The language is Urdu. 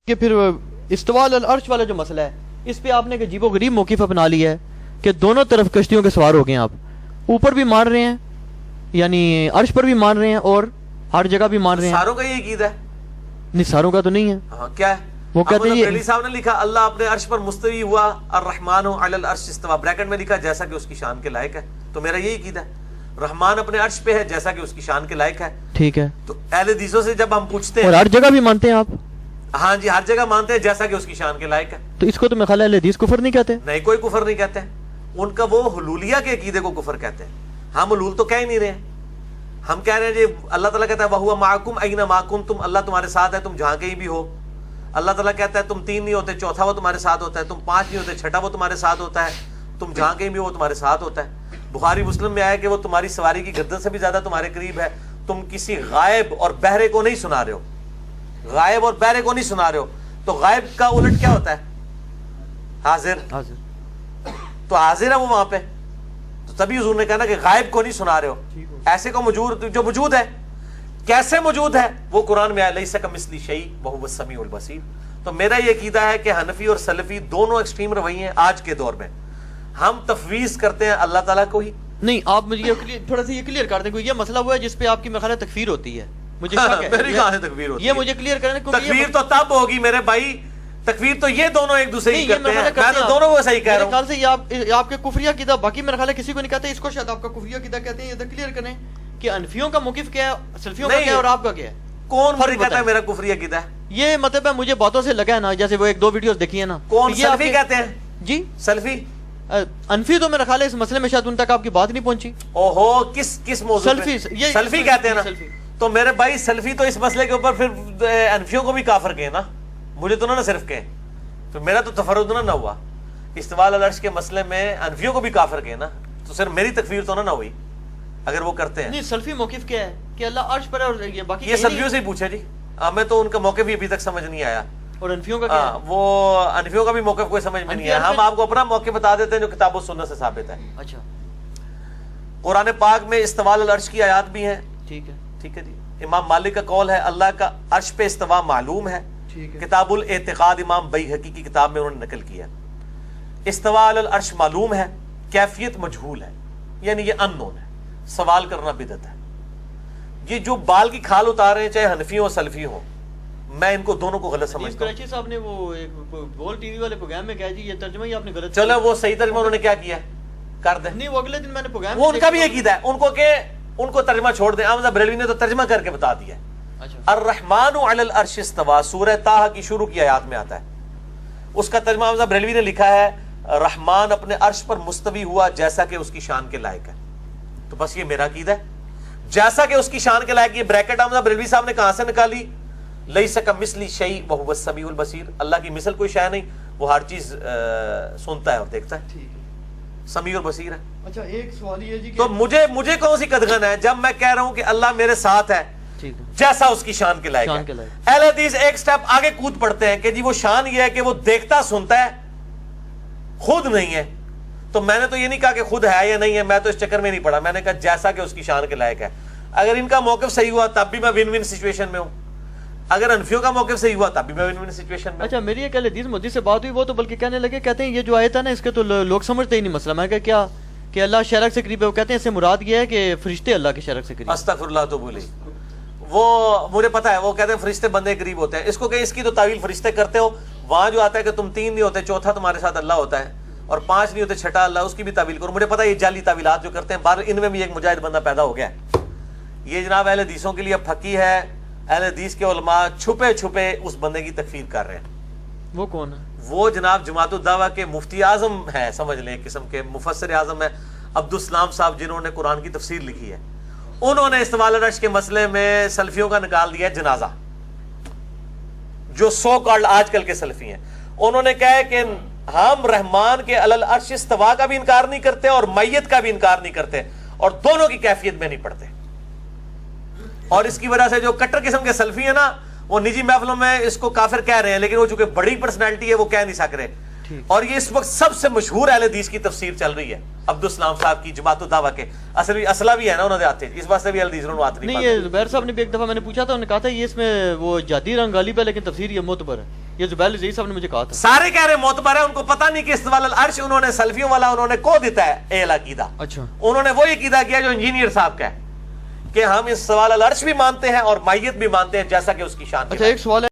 کہ پھر استواء علی العرش والا جو مسئلہ ہے اس پہ آپ نے ایک عجیب و غریب موقف اپنا لیا ہے کہ دونوں طرف کشتیوں کے سوار ہو گئے ہیں آپ, اوپر بھی مان رہے ہیں یعنی عرش پر بھی مان رہے ہیں اور ہر جگہ بھی مان رہے ہیں. ساروں کا یہ عقیدہ ہے؟ نہیں ساروں کا تو نہیں ہے. ہاں کیا ہے؟ وہ کہتے ہیں علی صاحب نے لکھا اللہ اپنے عرش پر مستوی ہوا, الرحمن علی العرش استوا, بریکٹ میں لکھا جیسا کہ اس کی شان کے لائق ہے. تو میرا یہی عقیدہ ہے, رحمان اپنے عرش پہ ہے جیسا کہ اس کی شان کے لائق ہے. ٹھیک ہے. تو اہل حدیثوں سے جب ہم پوچھتے ہیں, اور ہر جگہ بھی مانتے ہیں آپ؟ ہاں جی, ہر جگہ مانتے ہیں جیسا کہ اس کی شان کے لائق ہے. تو اس کو تو میرا خیال ہے اہل حدیث کفر نہیں کہتے. نہیں, کوئی کفر نہیں کہتے ہیں. ان کا وہ حلولیہ کے عقیدے کو کفر کہتے ہیں. ہم حلول تو کہہ ہی نہیں رہے ہیں. ہم کہہ رہے ہیں جی اللہ تعالیٰ کہتا ہے وَهُوَ مَعَكُمْ أَيْنَ مَا كُنْتُمْ, اللہ تمہارے ساتھ ہے تم جہاں کہیں بھی ہو. اللہ تعالیٰ کہتا ہے تم 3 نہیں ہوتے چوتھا وہ تمہارے ساتھ ہوتا ہے, تم 5 نہیں ہوتے چھٹا وہ تمہارے ساتھ ہوتا ہے, تم جہاں کہیں بھی ہو وہ تمہارے ساتھ ہوتا ہے. بخاری مسلم میں آیا کہ وہ تمہاری سواری کی گردن سے بھی زیادہ تمہارے قریب ہے. تم کسی غائب اور بہرے کو نہیں سنا رہے ہو, غائب اور بہرے کو نہیں سنا رہے ہو. تو غائب کا الٹ کیا ہوتا ہے؟ حاضر. تو حاضر ہے وہ وہاں پہ, تو تبھی حضور نے کہا نا کہ غائب کو نہیں سنا رہے ہو, ایسے کو جو موجود ہے. کیسے موجود ہے؟ وہ قرآن میں لیس کمثلہ شیء وہو السمیع البصیر. تو میرا یہ عقیدہ ہے کہ حنفی اور سلفی دونوں ایکسٹریم رویے ہیں آج کے دور میں. ہم تفویض کرتے ہیں اللہ تعالیٰ کو ہی. نہیں آپ مجھے تھوڑا سا یہ کلیئر کر دیں, کوئی یہ مسئلہ ہوا ہے جس پہ آپ کی میرے تکفیر ہوتی ہے؟ مجھے میری کہاں سے تکفیر ہوتی ہے؟ یہ مجھے کلیئر کریں. تکفیر تو تب ہوگی میرے بھائی, تکفیر تو یہ دونوں ایک دوسرے کی کرتے ہیں. میں تو دونوں کو صحیح کہہ رہا ہوں. میرے خیال سے یہ آپ کے کفریہ عقیدہ, باقی میرے خیال ہے کسی کو نہیں کہتے, اس کو شاید آپ کا کفریہ عقیدہ کہتے ہیں. یہ تو کلیئر کریں کہ انفیوں کا موقف کیا ہے, سلفیوں کا کیا ہے اور آپ کا کیا ہے. کون مجھے کہتا ہے میرا کفری عقیدہ ہے؟ یہ مطلب ہے مجھے باتوں سے لگا ہے نا, جیسے وہ 1-2 ویڈیوز دیکھی ہیں نا. کون سلفی کہتے ہیں؟ جی سلفی. انفی تو میرا خیال ہے اس مسئلے میں شاید ان تک آپ کی بات نہیں پہنچی. اوہو, کس موضوع پہ؟ سلفی کہتے ہیں نا. تو میرے بھائی سلفی تو اس مسئلے کے اوپر پھر انفیوں کو بھی کافر کہیں نا, مجھے تو نہ صرف کہیں. تو میرا تو تفرد نہ ہوا استواء علی العرش کے مسئلے میں, انفیوں کو بھی کافر کہیں نا. تو صرف میری تکفیر تو نہ ہوئی اگر وہ کرتے ہیں. نہیں سلفی موقف کیا ہے کہ اللہ عرش پر ہے اور یہ باقی یہ سلفیوں سے ہی پوچھا جی, ہمیں تو ان کا موقف ہی ابھی تک سمجھ نہیں آیا. اور انفیوں کا کیا ہے؟ وہ انفیوں کا بھی موقف کوئی سمجھ میں نہیں آیا. ہم آپ کو اپنا موقف بتا دیتے ہیں جو کتاب و سنت سے ثابت ہے. اچھا, قرآن پاک میں استواء علی العرش کی آیات بھی ہیں. ٹھیک ہے, ٹھیک ہے جی. امام مالک کا قول ہے اللہ کا عرش پہ استواء معلوم ہے. کتاب الاعتقاد امام بیہقی کی کتاب میں انہوں نے نقل کیا. استواء علی العرش معلوم ہے, کیفیت مجہول ہے, یعنی یہ ان نون ہے. سوال کرنا بدعت ہے. یہ جو بال کی کھال اتارے ہیں چاہے حنفی ہو سلفی ہو, میں ان کو دونوں کو غلط سمجھتا ہوں. کراچی صاحب نے وہ گول ٹی وی والے پروگرام میں کہا جی یہ ترجمہ ہی آپ نے غلط. چلو وہ صحیح ترجمہ انہوں نے کیا کیا کر دیں. نہیں وہ اگلے دن میں نے پروگرام, وہ ان کا بھی یہ عقیدہ ہے, ان کو کہ ان کو ترجمہ چھوڑ دیں. احمد بریلوی نے تو ترجمہ کر کے بتا دیا. الرحمن علی العرش استوى سورہ طٰ کی شروع کی آیات میں آتا ہے. اس کا ترجمہ احمد بریلوی نے لکھا ہے رحمان اپنے عرش پر مستوی ہوا جیسا کہ اس کی شان کے لائق ہے. تو بس یہ میرا عقیدہ ہے, جیسا کہ اس کی شان کے لائق. یہ بریکٹ احمد بریلوی صاحب نے کہاں سے نکالی؟ لیس کمثلہ شیء وہو السمیع البصیر. اللہ کی مثل کوئی شے نہیں, وہ ہر چیز سنتا ہے اور دیکھتا ہے, سمیع البصیر ہے. اچھا ایک سوال یہ جی, تو مجھے کون سی قدغن ہے جب میں کہہ رہا ہوں کہ اللہ میرے ساتھ ہے جیسا اس کی شان کے لائق ہے. اہل حدیث ایک سٹیپ آگے کود پڑتے ہیں کہ جی وہ شان یہ ہے کہ وہ دیکھتا سنتا ہے, خود نہیں ہے. تو میں نے تو یہ نہیں کہا کہ خود ہے یا نہیں ہے, میں تو اس چکر میں نہیں پڑا. میں نے کہا جیسا کہ اس کی شان کے لائق ہے. اگر ان کا موقف صحیح ہوا تب بھی میں ون ون سچویشن میں ہوں, اگر انفیوں کا موقف صحیح ہوا تب بھی میں ون ون سچویشن میں. اچھا میری ایک اہل حدیث مودی سے بات ہوئی, وہ تو بلکہ کہنے لگے, کہتے ہیں یہ جو آیت ہے نا اس کے تو لوگ سمجھتے ہی نہیں مسئلہ. میں کہا کیا کہ اللہ شرک سے قریب ہے, وہ کہتے ہیں اس سے مراد یہ ہے کہ فرشتے اللہ کے شرک سے قریب. استغفر اللہ تو بولی, وہ مجھے پتا ہے, وہ کہتے ہیں فرشتے بندے قریب ہوتے ہیں. اس کو کہ اس کی تو تعویل فرشتے کرتے ہو, وہاں جو آتا ہے کہ تم 3 نہیں ہوتے چوتھا تمہارے ساتھ اللہ ہوتا ہے, اور 5 نہیں ہوتے چھٹا اللہ, اس کی بھی تعویل کرو. مجھے پتا ہے یہ جعلی تعویلات جو کرتے ہیں, بار ان میں بھی ایک مجاہد بندہ پیدا ہو گیا ہے. یہ جناب اہل حدیثوں کے لیے پھکی ہے. اہل حدیث کے علماء چھپے چھپے اس بندے کی تکفیر کر رہے ہیں. وہ کون ہے؟ وہ جناب جماعت الدعوہ کے مفتی اعظم ہے, سمجھ لیں ایک قسم کے مفسر اعظم ہے, عبدالسلام صاحب, جنہوں نے قرآن کی تفسیر لکھی ہے. انہوں نے استواء علی العرش کے مسئلے میں سلفیوں کا نکال دیا ہے جنازہ, جو سو کالڈ آج کل کے سلفی ہیں. انہوں نے کہا ہے کہ ہم رحمان کے علی العرش استوا کا بھی انکار نہیں کرتے اور میت کا بھی انکار نہیں کرتے, اور دونوں کی کیفیت میں نہیں پڑھتے. اور اس کی وجہ سے جو کٹر قسم کے سلفی ہیں نا, وہ نجی محفلوں میں اس کو کافر کہہ رہے ہیں, لیکن وہ چونکہ بڑی پرسنالٹی ہے وہ کہہ نہیں سک رہے. اور یہ اس وقت سب سے مشہور اہل حدیث کی تفسیر چل رہی ہے عبدالسلام صاحب کی جماعت الدعوہ کے. اصلہ بھی ہے نا انہوں نے آتے اس واسطے بھی اہل حدیث انہوں نے نہیں. یہ زبیر صاحب نے بھی ایک دفعہ میں نے پوچھا تھا, انہوں نے کہا تھا یہ اس میں وہ جادی رنگ غالب ہے لیکن تفسیر یہ معتبر ہے. یہ زبیر عزیز صاحب نے مجھے کہا تھا. سارے کہہ رہے ہیں معتبر ہے, ان کو پتہ نہیں کہ استواء العرش انہوں نے سلفیوں والا انہوں نے کو دیتا ہے اہل عقیدہ. اچھا, انہوں نے وہی عقیدہ کیا جو انجینئر صاحب کا ہے کہ ہم استواء العرش بھی مانتے ہیں اور مائیت بھی مانتے ہیں جیسا کہ اس کی شان. اچھا ایک سوال ہے